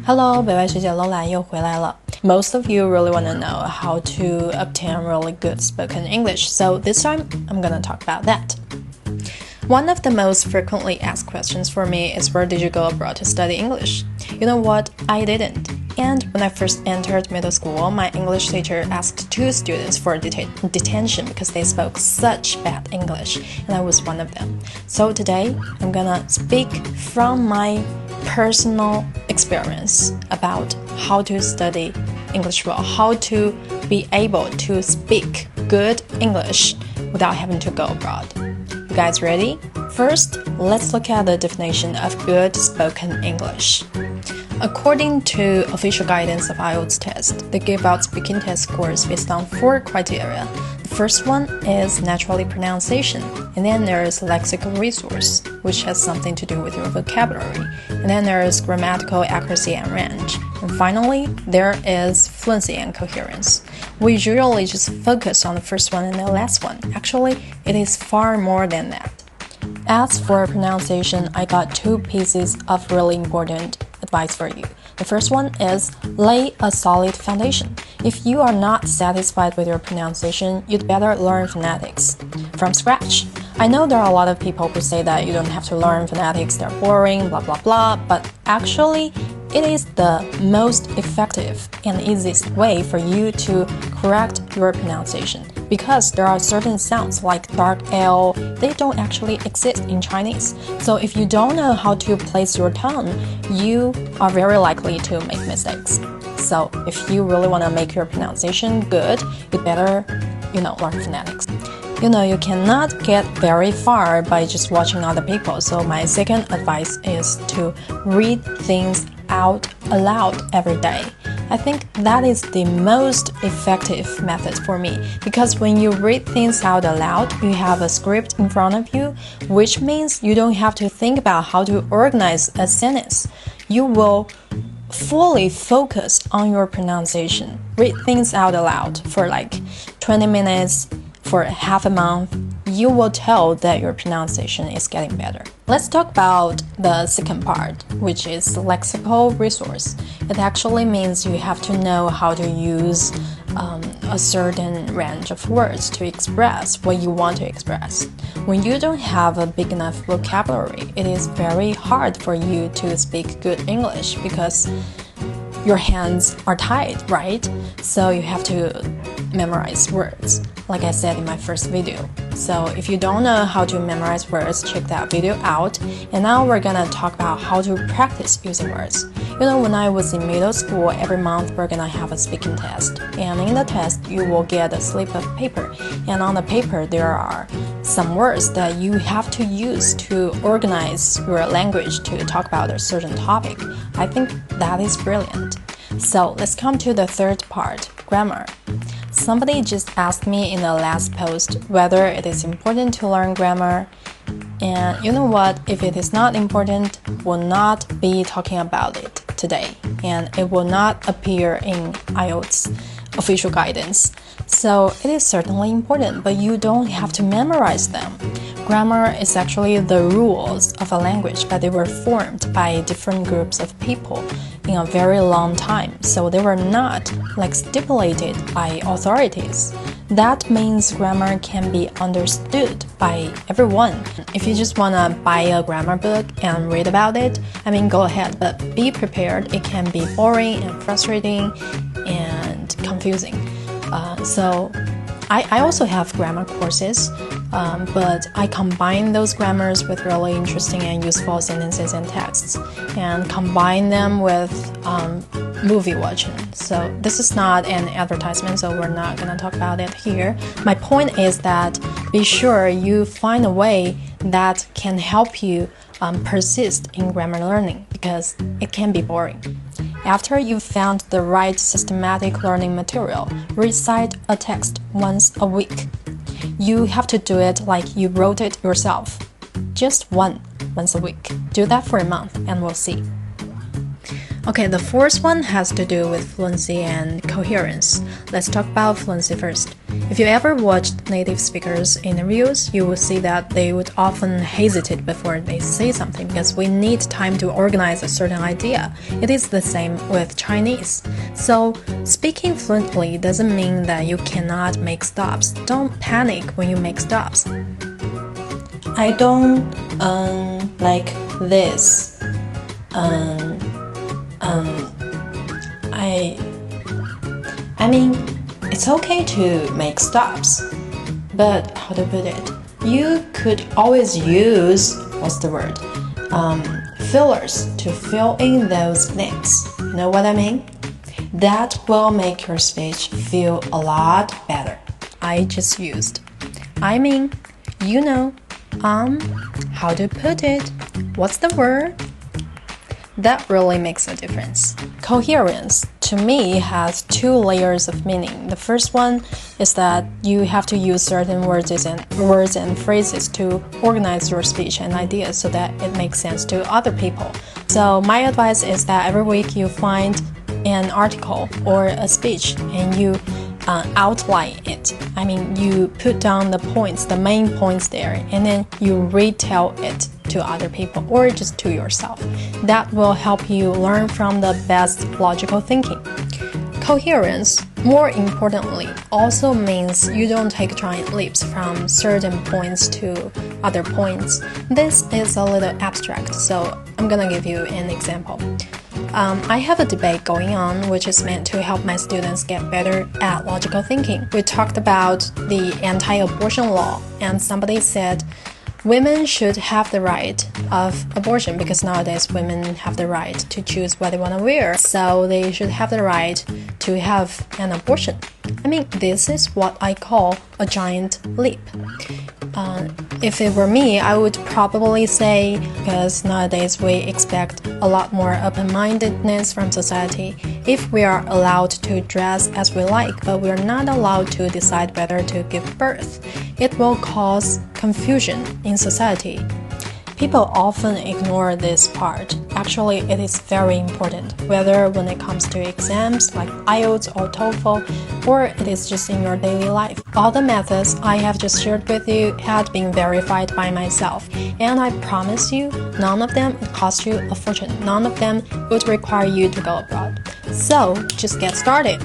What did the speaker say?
Hello， 北外学姐 LOLA 又回来了。Most of you really want to know how to obtain really good spoken English, so this time I'm gonna talk about that. One of the most frequently asked questions for me is where did you go abroad to study English? You know what? I didn't. And when I first entered middle school, my English teacher asked 2 students for detention because they spoke such bad English, and I was one of them. So today, I'm gonna speak from my personal experience about how to study English well, how to be able to speak good English without having to go abroad. You guys ready? First, let's look at the definition of good spoken English. According to official guidance of IELTS test, they give out speaking test scores based on 4 criteria. The first one is naturally pronunciation, and then there is lexical resource, which has something to do with your vocabulary, and then there is grammatical accuracy and range, and finally, there is fluency and coherence. We usually just focus on the first one and the last one. Actually, it is far more than that. As for pronunciation, I got 2 pieces of really important advice for you. The first one is lay a solid foundation. If you are not satisfied with your pronunciation, you'd better learn phonetics from scratch. I know there are a lot of people who say that you don't have to learn phonetics, they're boring, blah blah blah, but actually, it is the most effective and easiest way for you to correct your pronunciation because there are certain sounds like dark L, they don't actually exist in Chinese. So if you don't know how to place your tongue, you are very likely to make mistakes. So if you really want to make your pronunciation good, you better, learn phonetics. You cannot get very far by just watching other people. So my second advice is to read things out aloud every day. I think that is the most effective method for me because when you read things out aloud, you have a script in front of you, which means you don't have to think about how to organize a sentence. You will fully focus on your pronunciation. Read things out aloud for like 20 minutes, for half a month, you will tell that your pronunciation is getting better. Let's talk about the second part, which is lexical resource. It actually means you have to know how to use a certain range of words to express what you want to express. When you don't have a big enough vocabulary, it is very hard for you to speak good English because your hands are tied, right? So you have to memorize words, like I said in my first video. So if you don't know how to memorize words, check that video out. And now we're gonna talk about how to practice using words. When I was in middle school, every month we're gonna have a speaking test. And in the test, you will get a slip of paper. And on the paper, there are some words that you have to use to organize your language to talk about a certain topic. I think that is brilliant. So let's come to the third part, grammar. Somebody just asked me in the last post whether it is important to learn grammar. And you know what? If it is not important, we'll not be talking about it today. And it will not appear in IELTS official guidance. So it is certainly important, but you don't have to memorize them. Grammar is actually the rules of a language, but they were formed by different groups of people in a very long time. So they were not stipulated by authorities. That means grammar can be understood by everyone. If you just want to buy a grammar book and read about it, go ahead, but be prepared. It can be boring and frustrating and confusing. So I also have grammar courses, but I combine those grammars with really interesting and useful sentences and texts and combine them with movie watching. So this is not an advertisement, so we're not going to talk about it here. My point is that be sure you find a way that can help you persist in grammar learning because it can be boring. After you've found the right systematic learning material, recite a text once a week. You have to do it like you wrote it yourself. Just once a week. Do that for a month and we'll see. Okay, the fourth one has to do with fluency and coherence. Let's talk about fluency first. If you ever watched native speakers' interviews, you will see that they would often hesitate before they say something because we need time to organize a certain idea. It is the same with Chinese. So, speaking fluently doesn't mean that you cannot make stops. Don't panic when you make stops. I don't like this. I mean, it's okay to make stops, but how to put it? You could always use, what's the word? Fillers to fill in those blanks. You know what I mean? That will make your speech feel a lot better. I just used. I mean, you know, how to put it? What's the word? That really makes a difference. Coherence, to me, has two layers of meaning. The first one is that you have to use certain words and phrases to organize your speech and ideas so that it makes sense to other people. So my advice is that every week you find an article or a speech and you outline it. I mean, you put down the points, the main points there, and then you retell it to other people or just to yourself. That will help you learn from the best logical thinking. Coherence, more importantly, also means you don't take giant leaps from certain points to other points. This is a little abstract, so I'm gonna give you an example. I have a debate going on which is meant to help my students get better at logical thinking. We talked about the anti-abortion law, and somebody said women should have the right of abortion because nowadays women have the right to choose what they want to wear, so they should have the right to have an abortion. I mean, this is what I call a giant leap. If it were me, I would probably say, because nowadays we expect a lot more open-mindedness from society, if we are allowed to dress as we like, but we are not allowed to decide whether to give birth, it will cause confusion in society. People often ignore this part. Actually, it is very important, whether when it comes to exams like IELTS or TOEFL, or it is just in your daily life. All the methods I have just shared with you had been verified by myself, and I promise you, none of them would cost you a fortune. None of them would require you to go abroad. So, just get started.